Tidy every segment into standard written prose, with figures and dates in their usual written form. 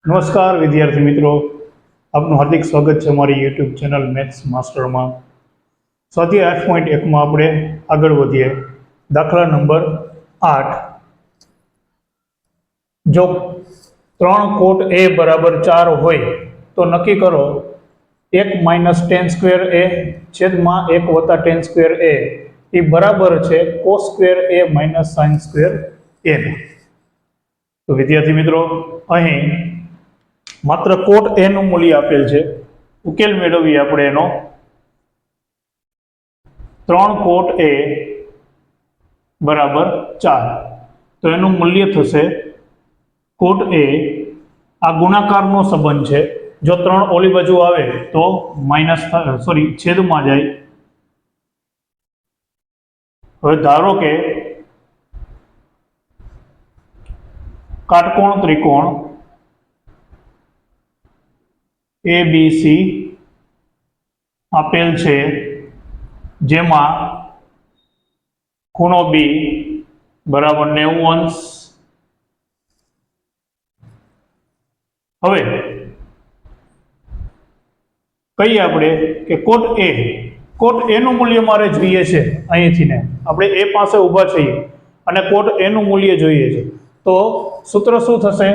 નમસ્કાર વિદ્યાર્થી મિત્રો, આપનું હાર્દિક સ્વાગત છે અમારી યુટ્યુબ ચેનલ મેથ્સ માસ્ટરમાં. સ્વાધ્યાય 8.1માં આપણે આગળ વધીએ. દાખલા નંબર 8. જો 3 કોટ a બરાબર 4 હોય તો નક્કી કરો 1 માઇનસ ટેન સ્ક્વેર a છેદમાં 1 વત્તા ટેન સ્ક્વેર a એ બરાબર છે cos square a minus sine square a. તો વિદ્યાર્થી મિત્રો, અહીં માત્ર કોટ a નું મૂલ્ય આપેલ છે. ઉકેલ મેળવીએ આપણે એનો. 3 કોટ a બરાબર 4, તો એનું મૂલ્ય થશે કોટ a. આ ગુણાકારનો સંબંધ છે. જો 3 ઓલી બાજુ આવે તો છેદમાં જાય. હવે ધારો કે કાટકોણ ત્રિકોણ ABC આપેલ છે, જેમાં ખૂણો B બરાબર 90 અંશ. હવે કહીએ આપણે કે કોટ A નું મૂલ્ય મારે જોઈએ છે. અહીંથી ને આપણે A પાસે ઊભા છીએ અને કોટ A નું મૂલ્ય જોઈએ છે. તો સૂત્ર શું થશે?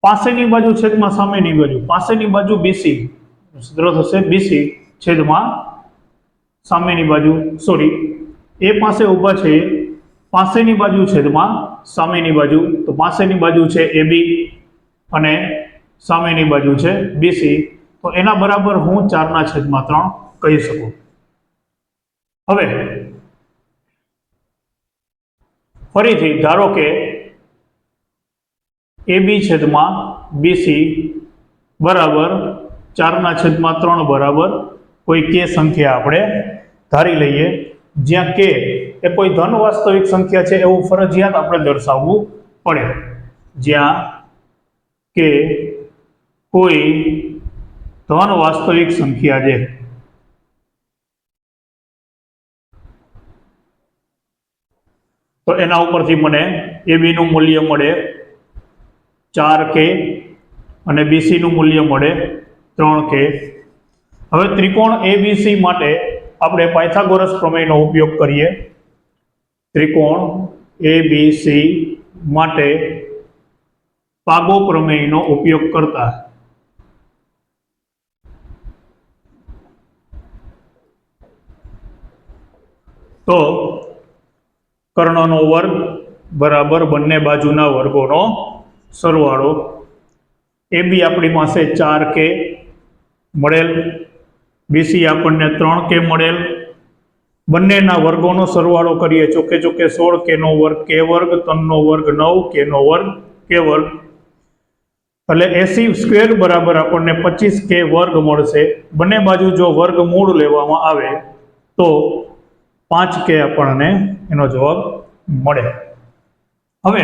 પાસેની બાજુ છેદમાં સામેની બાજુ. પાસેની બાજુ BC, સૂત્ર થશે BC છેદમાં સામેની બાજુ. A પાસે ઊભા છે, પાસેની બાજુ છેદમાં સામેની બાજુ. તો પાસેની બાજુ છે AB અને સામેની બાજુ છે BC. તો એના બરાબર હું 4/3 કહી શકું. હવે ફરીથી ધારો કે AB છેદમાં BC બરાબર 4/3 બરાબર કોઈ કે સંખ્યા આપણે ધારી લઈએ, જ્યાં કે એ કોઈ ધન વાસ્તવિક સંખ્યા છે એવું ફરજિયાત આપણે દર્શાવવું પડે. જ્યાં કે કોઈ ધન વાસ્તવિક સંખ્યા છે. તો એના ઉપરથી મને AB નું મૂલ્ય મળે 4K અને BC નું મૂલ્ય મળે 3K. હવે ત્રિકોણ ABC માટે આપણે પાયથાગોરસ પ્રમેયનો ઉપયોગ કરીએ. ત્રિકોણ ABC માટે પાગો પ્રમેયનો ઉપયોગ કરતા તો કર્ણનો વર્ગ બરાબર બંને બાજુના વર્ગોનો સરવાળો. AB આપણી પાસે 4K મળેલ, BC આપણને 3K મળેલ. બંનેના વર્ગોનો સરવાળો કરીએ. ચોકે 16K નો વર્ગ K વર્ગ, 3 નો વર્ગ 9K નો વર્ગ K વર્ગ. એટલે AC સ્ક્વેર બરાબર આપણને 25K વર્ગ મળશે. બંને બાજુ જો વર્ગમૂળ લેવામાં આવે તો 5K આપણને એનો જવાબ મળે. હવે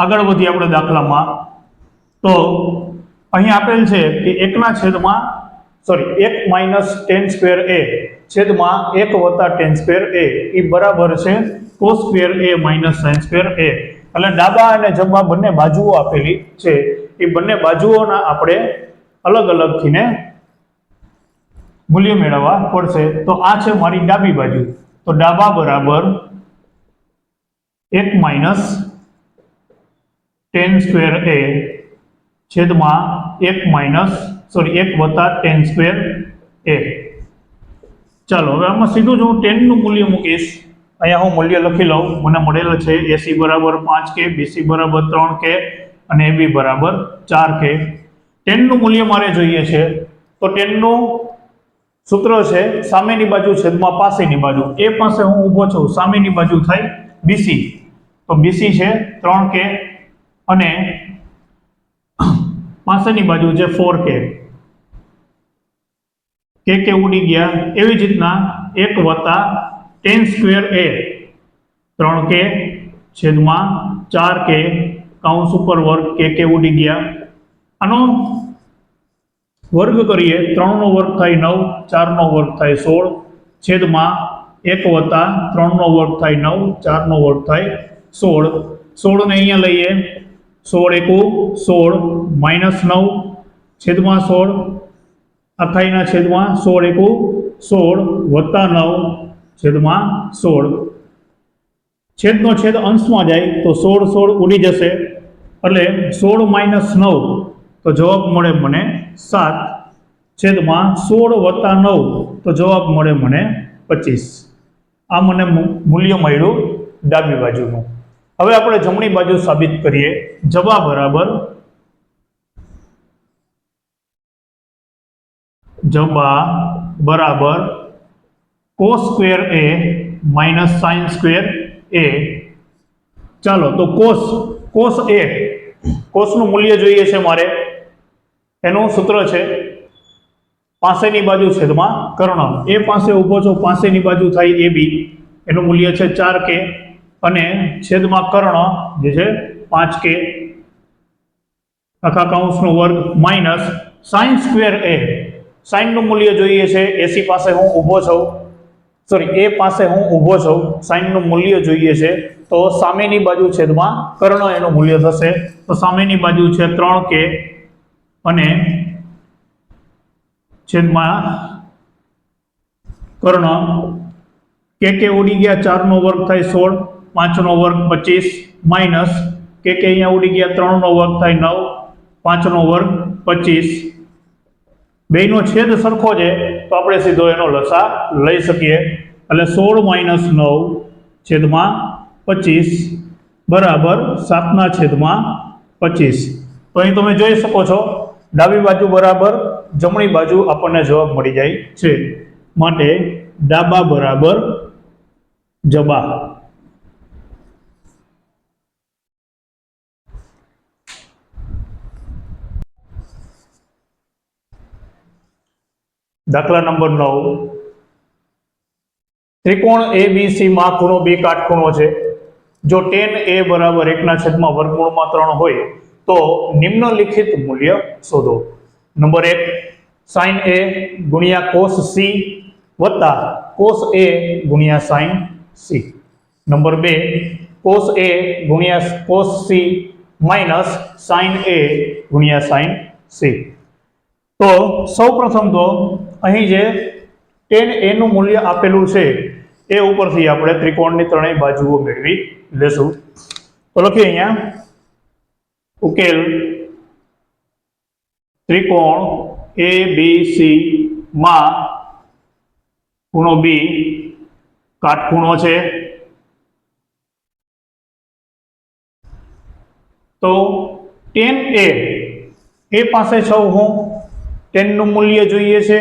આગળ વધીએ આપણે દાખલામાં. તો અહીં આપેલ છે કે 1 માઇનસ ટેન સ્ક્વેર a છેદમાં 1 વત્તા ટેન સ્ક્વેર a એ બરાબર છે cos square a minus sine square a. એટલે ડાબા અને જમણા બંને બાજુઓ આપેલી છે. એ બંને બાજુઓના આપણે અલગ અલગથી મૂલ્ય મેળવવા પડશે. તો આ છે મારી ડાબી બાજુ. તો ડાબા બરાબર 1 માઇનસ ટેન સ્ક્વેર a છેદમાં 1 વત્તા ટેન સ્ક્વેર a. ચાલો હવે આમાં સીધું જ હું 10 નું મૂલ્ય મૂકીશ. અહીંયા હું મૂલ્ય લખી લઉં. મને મળેલ છે AC બરાબર 5K, BC બરાબર 3K અને AB બરાબર 4K. 10 નું મૂલ્ય મારે જોઈએ છે. તો 10 નું સૂત્ર છે સામેની બાજુ છેદમાં પાસેની બાજુ. A પાસે હું ઊભો છું, સામેની બાજુ થાય BC. તો BC છે 3K અને પાસેની બાજુ છે 4K. K ઉડી ગયા. એવી જ રીતના 1 વત્તા ટેન સ્ક્વેર a 3K છેદમાં 4K કાઉન્સ ઉપર વર્ગ K ઉડી ગયા. આનો વર્ગ કરીએ. 3 નો વર્ગ થાય 9, 4 નો વર્ગ થાય 16 છેદમાં 1 વત્તા 3 નો વર્ગ થાય 9, 4 નો વર્ગ થાય 16. 16 ને અહીંયા લઈએ. 16 એકુ 16 માઇનસ 9 છેદમાં 16 અખાઈના છેદમાં 16 એકુ 16 વત્તા 9 છેદમાં 16 છેદનો છેદ અંશમાં જાય તો 16 16 ઉડી જશે એટલે 16 માઇનસ 9 તો જવાબ મળે મને 7 છેદમાં 16 વત્તા 9 તો જવાબ મળે મને 25. આ મને મૂલ્ય મળ્યું ડાબી બાજુનું. હવે આપણે જમણી બાજુ સાબિત કરીએ. જવાબ બરાબર cos square a minus sin square a. ચાલો તો cos a કોસનું મૂલ્ય જોઈએ છે મારે. એનું સૂત્ર છે પાસેની બાજુ છેદમાં કર્ણ. એ પાસે ઊભો છો, પાસેની બાજુ થાય AB, એનું મૂલ્ય છે 4k અને છેદમાં કર્ણ જે છે 5k આખા કૌંસનો વર્ગ માઇનસ sin સ્ક્વેર a. સાઇનનું મૂલ્ય જોઈએ છે. AC પાસે હું ઊભો છું, સોરી એ પાસે હું ઊભો છું, સાઇનનું મૂલ્ય જોઈએ છે તો સામેની બાજુ છેદમાં કર્ણ એનું મૂલ્ય થશે. તો સામેની બાજુ છે 3k અને છેદમાં કર્ણ. કે ઉડી ગયા, 4 નો વર્ગ થાય 16, 5 નો વર્ગ 25 માઇનસ કે અહીંયા ઉડી ગયા, 3 નો વર્ગ થાય 9, 5 નો વર્ગ 25. બેયનો છેદ સરખો છે તો આપણે સીધો એનો લસા લઈ શકીએ. એટલે 16 માઇનસ 9 છેદમાં 25 બરાબર 7 છેદમાં 25. તો અહીં તમે જોઈ શકો છો ડાબી બાજુ બરાબર જમણી બાજુ આપણને જવાબ મળી જાય છે. માટે ડાબા બરાબર જબા. દાખલા નંબર 9. ત્રિકોણ ABC માં ખૂણો B કાટખૂણો છે. જો tan A બરાબર 1/√3 હોય તો નિમ્નલિખિત મૂલ્ય શોધો. નંબર 1 sin A ગુણ્યા cos C વત્તા cos A ગુણ્યા sin C. Number 2 cos A ગુણ્યા cos C minus sin A ગુણ્યા sin C. તો સૌપ્રથમ તો અહીં જે tan A નું મૂલ્ય આપેલું છે એ ઉપરથી આપણે ત્રિકોણની ત્રણેય બાજુઓ મેળવી લેશું. તો લખીએ અહીંયા ઉકેલ ત્રિકોણ ABC માં ખૂણો B કાટખૂણો છે. તો tan A પાસે છું હું, tan નું મૂલ્ય જોઈએ છે.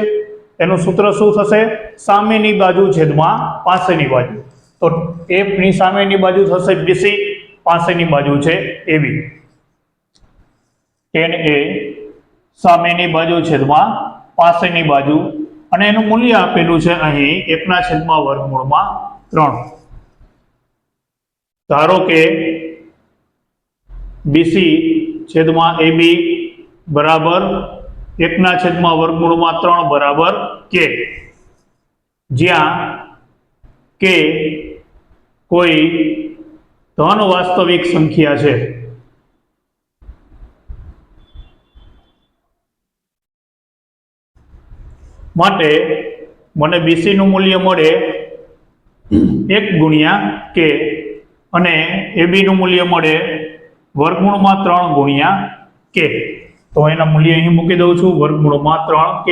એનું સૂત્ર શું થશે? સામેની બાજુ છેદમાં પાસેની બાજુ. તો F ની સામેની બાજુ થશે BC, પાસેની બાજુ છે AB. tan A સામેની બાજુ છેદમાં પાસેની બાજુ અને એનું મૂલ્ય આપેલું છે અહીં 1/√3. ધારો કે BC છેદમાં AB બરાબર 1/√3 બરાબર k, જ્યાં k કોઈ ધન વાસ્તવિક સંખ્યા છે. માટે મને BC નું મૂલ્ય મળે 1 ગુણ્યા k અને AB નું મૂલ્ય મળે √3 ગુણ્યા k. તો એના મૂલ્ય અહીં મૂકી દઉં છું, √3k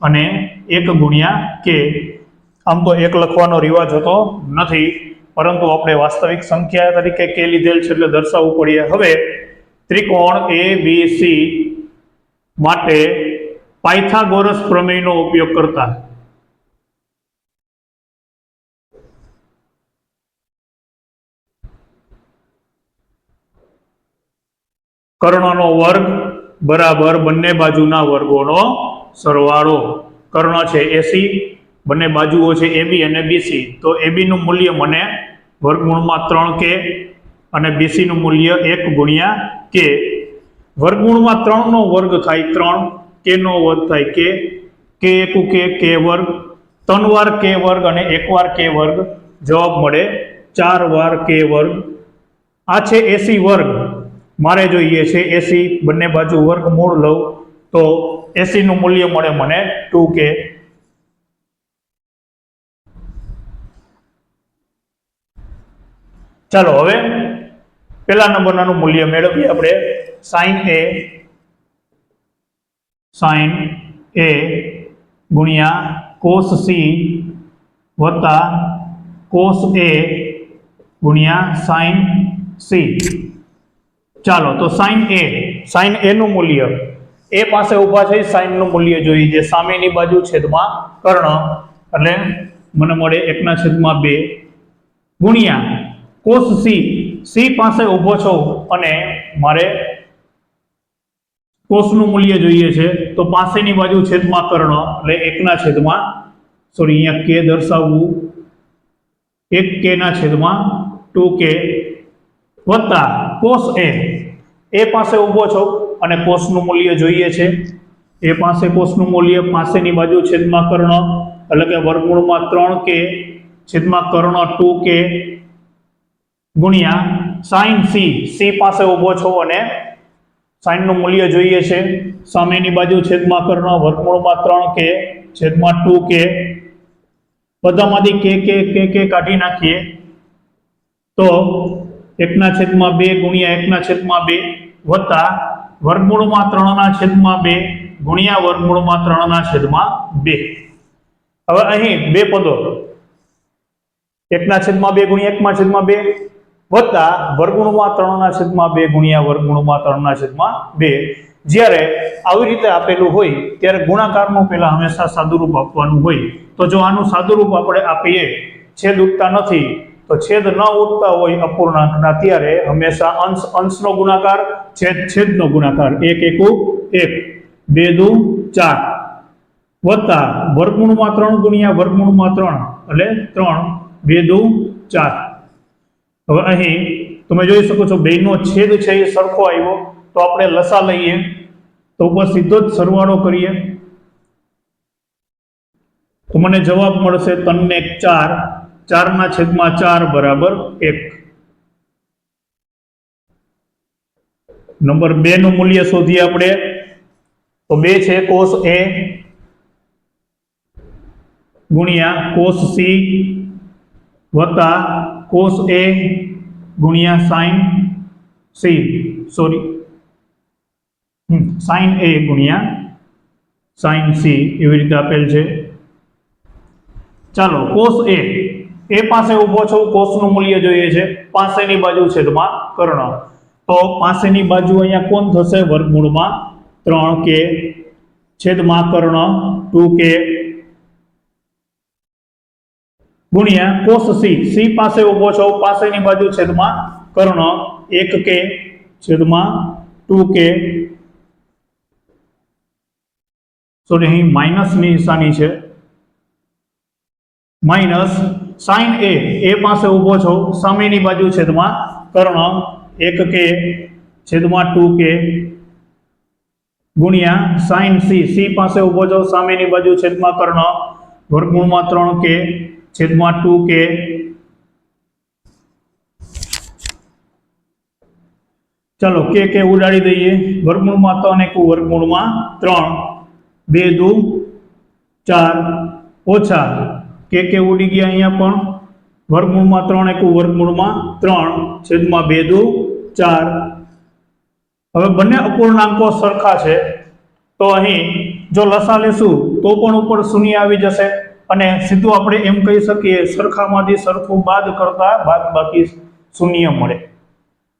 અને 1 ગુણ્યા k. આમ તો 1 લખવાનો રિવાજ હોતો નથી, પરંતુ આપણે વાસ્તવિક સંખ્યા તરીકે k લીધેલ છે એટલે દર્શાવવું પડે. હવે ત્રિકોણ ABC માટે પાયથાગોરસ પ્રમેયનો ઉપયોગ કરતા કર્ણનો વર્ગ બરાબર બંને બાજુના વર્ગોનો સરવાળો. કર્ણ છે AC, બંને બાજુઓ છે AB અને BC. તો AB નું મૂલ્ય મને √3k અને BC નું મૂલ્ય 1 ગુણ્યા k. √3 નો વર્ગ થાય 3, k નો વર્ગ થાય k, k એકુ k, k વર્ગ, 3 વાર k વર્ગ અને 1 વાર k વર્ગ. જવાબ મળે 4 વાર k વર્ગ. આ છે AC વર્ગ. મારે જોઈએ છે એસી, બંને બાજુ વર્ગમૂળ લઉં તો એસી નું મૂલ્ય મળે મને 2k. ચાલો હવે પહેલા નંબરનું મૂલ્ય મેળવીએ આપણે. sin a ગુણ્યા cos c વત્તા cos a ગુણ્યા sin c. ચાલો તો sin a નું મૂલ્ય એ પાસે ઊભા છે, sin નું મૂલ્ય જોઈએ છે સામેની બાજુ છેદમાં કર્ણ એટલે મને મળે 1/2 ગુણ્યા cos c પાસે ઊભો છો અને મારે cos નું મૂલ્ય જોઈએ છે તો પાસેની બાજુ છેદમાં કર્ણ એટલે 1/, સોરી અહીંયા k દર્શાવવું, 1k/2k વત્તા cos a પાસે ઊભો છો અને cos નું મૂલ્ય જોઈએ છે. એ પાસે cos નું મૂલ્ય પાસેની બાજુ છેદમાં કર્ણ એટલે કે વર્ગમૂળમાં 3k છેદમાં કર્ણ 2k ગુણ્યા sin c પાસે ઊભો છો અને sin નું મૂલ્ય જોઈએ છે સામેની બાજુ છેદમાં કર્ણ વર્ગમૂળમાં 3k છેદમાં 2k બધામાંથી k કાઢી નાખીએ તો 1/2 ગુણ્યા 1/2 વત્તા વર્ગમૂળમાં 3/2 ગુણ્યા વર્ગમૂળમાં 3/2. હવે અહીં બે પદો 1/2 ગુણ્યા 1/2 વત્તા વર્ગમૂળમાં 3/2 ગુણ્યા વર્ગમૂળમાં 3/2. જ્યારે આવી રીતે આપેલું હોય ત્યારે ગુણાકારનું પહેલા હંમેશા સાદુરૂપ આપવાનું હોય. તો જો આનું સાદુરૂપ આપણે આપીએ, છેદ ઉઠતા નથી તો છેદ ન ઉઠતા હોય અપૂર્ણાંકના ત્યારે હંમેશા અંશનો ગુણાકાર છેદનો ગુણાકાર 1 × 1 2 × 4 વત્તા વર્ગમૂળમાં 3 ગુણ્યા વર્ગમૂળમાં 3 એટલે 3 2 × 4. હવે અહીં તમે જોઈ શકો છો બેનો છેદ છે એ સરખો આવ્યો તો આપણે લસા લઈએ તો ઉપર સીધો જ સરવાળો કરીએ તો મને જવાબ મળશે 3 × 4 4/4 બરાબર 1. નંબર 2 નું મૂલ્ય શોધીએ આપણે તો 2 છે cos a ગુણ્યા cos c વત્તા cos a ગુણ્યા sin c, sorry sin a ગુણ્યા sin c એવી રીતે આપેલ છે. ચાલો cos a પાસે ઊભો છો, cos નું મૂલ્ય જોઈએ છે પાસેની બાજુ છેદમાં કર્ણ તો પાસેની બાજુ અહીંયા કોણ થશે વર્ગમૂળમાં 3k છેદમાં કર્ણ 2k ગુણ્યા cos c પાસે ઊભો છો પાસેની બાજુ છેદમાં કર્ણ 1k છેદમાં 2k, સોરી અહીં માઇનસની નિશાની છે, માઇનસ sin a પાસે ઊભો છો સામેની બાજુ છેદમાં કર્ણ 1k છેદમાં 2k ગુણ્યા sin c પાસે ઊભો છો સામેની બાજુ છેદમાં કર્ણ વર્ગમૂળમાં 3k છેદમાં 2k. ચાલો k ઉડાડી દઈએ, વર્ગમૂળમાં 3 1 વર્ગમૂળમાં 3 2 2 4 ઓછા k ઉડી ગયા અહીંયા પણ વર્ગમૂળમાં 3 1 વર્ગમૂળમાં 3 છેદમાં 2 2 4. હવે બંને અપૂર્ણાંકો સરખા છે તો અહીં જો લસા લેશું તો પણ ઉપર શૂન્ય આવી જશે અને સીધું આપણે એમ કહી શકીએ સરખામાંથી સરખું બાદ કરતા બાદબાકી શૂન્ય મળે.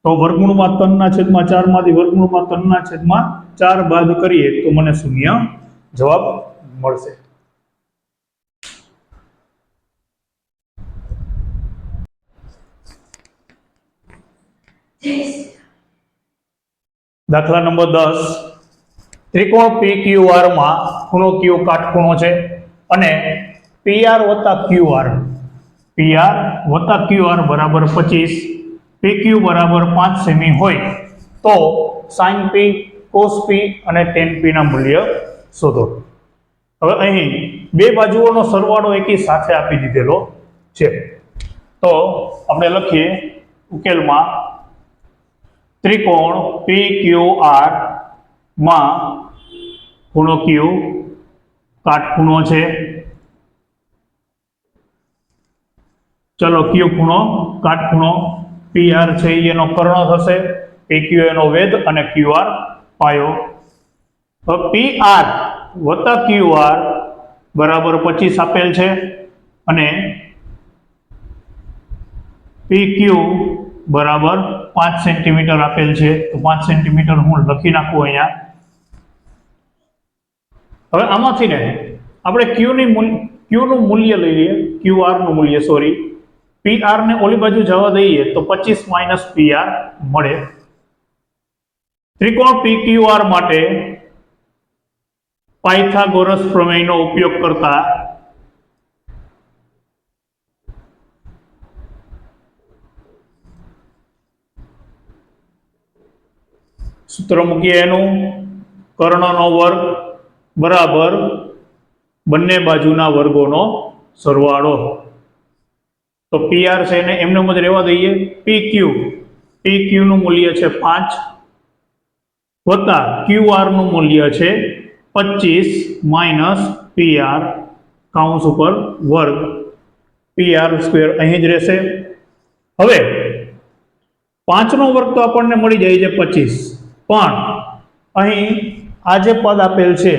તો વર્ગમૂળમાં 3/4 માંથી વર્ગમૂળમાં 3/4 બાદ કરીએ તો મને શૂન્ય જવાબ મળશે. દાખલા નંબર 10, ત્રિકોણ PQR માં ખૂણો Q કાટખૂણો છે અને PR વત્તા QR બરાબર 25, PQ બરાબર 5 સેમી હોય તો sin P, cos P અને tan P ના મૂલ્ય શોધો. હવે અહીં બે બાજુઓનો સરવાળો એકી સાથે આપી દીધેલો છે તો આપણે લખીએ ઉકેલમાં ત્રિકોણ પી ક્યુ આર માં ખૂણો ક્યુ કાટખૂણો છે. ચલો ક્યુ ખૂણો કાટખૂણો પી આર છે એનો કર્ણ થશે, પી ક્યુ એનો વેધ અને ક્યુ આર પાયો. હવે પી આર વત્તા ક્યુ આર બરાબર 25 આપેલ છે અને પી ક્યુ બરાબર 5 સેન્ટીમીટર આપેલ છે. તો 5 સેન્ટીમીટર હું લખી નાખું અહીંયા. હવે આમાંથી ને આપણે ક્યુ નું મૂલ્ય લઈ લઈએ, ક્યુ આર નું મૂલ્ય સોરી, પી આર ને ઓલી બાજુ જવા દઈએ તો 25 માઇનસ પી આર મળે. ત્રિકોણ પી ક્યુ આર માટે પાયથાગોરસ પ્રમેયનો ઉપયોગ કરતા સૂત્ર મૂકીએ એનું, કર્ણનો વર્ગ બરાબર બંને બાજુના વર્ગોનો સરવાળો. તો પી આર છે એને એમને જ રહેવા દઈએ. પી ક્યુ નું મૂલ્ય છે 5 વત્તા ક્યુ આર નું મૂલ્ય છે 25 માઇનસ પી આર કાઉન્સ ઉપર વર્ગ, પી આર સ્ક્વેર અહીં જ રહેશે. હવે 5 નો વર્ગ તો આપણને મળી જાય છે 25, પણ અહીં આ જે પદ આપેલ છે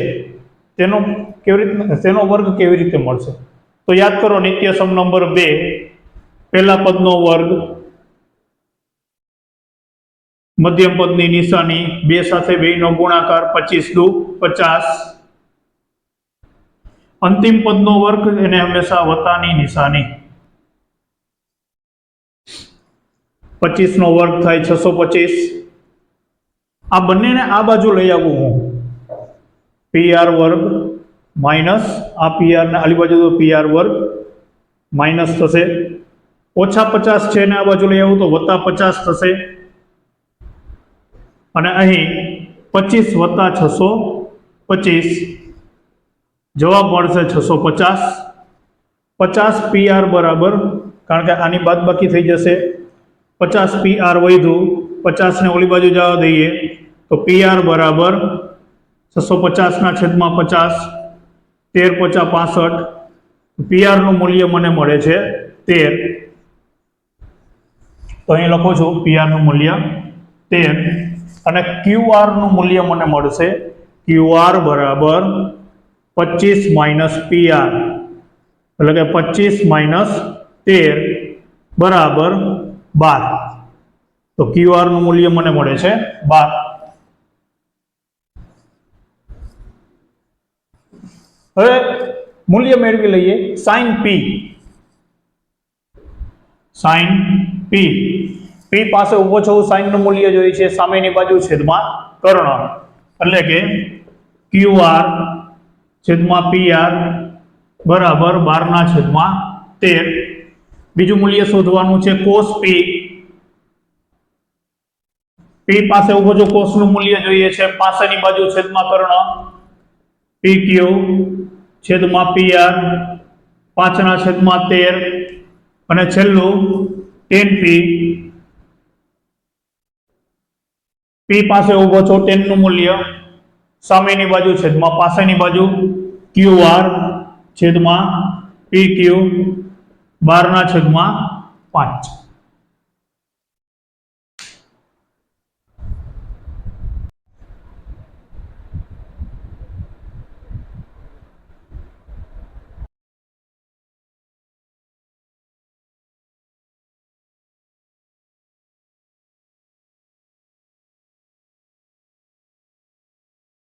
તેનો વર્ગ કેવી રીતે મળશે? તો યાદ કરો નિત્યસમ નંબર 2, પહેલા પદનો વર્ગ, મધ્યમ પદની નિશાની, 2 સાથે 2 નો ગુણાકાર, 25 દુ 50, અંતિમ પદનો વર્ગ એને હંમેશા વત્તાની નિશાની, 25 નો વર્ગ થાય 625. આ બંનેને આ બાજુ લઈ આવું હું, પી આર વર્ગ માઇનસ આ પી આર ને આલી બાજુ તો પી આર વર્ગ માઇનસ થશે, ઓછા 50 છે ને આ બાજુ લઈ આવું તો વત્તા 50 થશે, અને અહીં 25 વત્તા 625 જવાબ મળશે 650. 50 પી આર બરાબર, કારણ કે આની બાદબાકી થઈ જશે, 50 પી આર વધ્યું, 50 ને ઓલી બાજુ જવા દઈએ તો પી આર બરાબર 650 ના છેદમાં 50, 13 × 5 = 65. પી આર નું મૂલ્ય મને મળે છે 13. તો અહીં લખું છું પી આર નું મૂલ્ય 13 અને ક્યુ આર નું મૂલ્ય મને મળશે, ક્યુ આર બરાબર 25 માઇનસ પી આર, એટલે કે 25 માઇનસ 13 બરાબર 12. તો ક્યુ આર નું મૂલ્ય મને મળે છે 12. હવે મૂલ્ય મેળવી લઈએ સાઇન પી. સાઇન પી, પી પાસે ઉભો છું, સાઇન નું મૂલ્ય જોઈએ છે, સામેની બાજુ છેદમાં કર્ણ, એટલે કે ક્યુ આર છેદમાં પી આર બરાબર 12/13. બીજું મૂલ્ય શોધવાનું છે કોસ પી. પી પાસે ઉભો છું, કોસ નું મૂલ્ય જોઈએ છે, પાસેની બાજુ છેદમાં કર્ણ, પી ક્યુ છેદમાં પી આર 5/13, અને છેલ્લું tan પી. પી પાસે ઉભો છો, tan નું મૂલ્ય સામેની બાજુ છેદમાં પાસેની બાજુ, ક્યુ આર છેદમાં પી ક્યુ 12/5.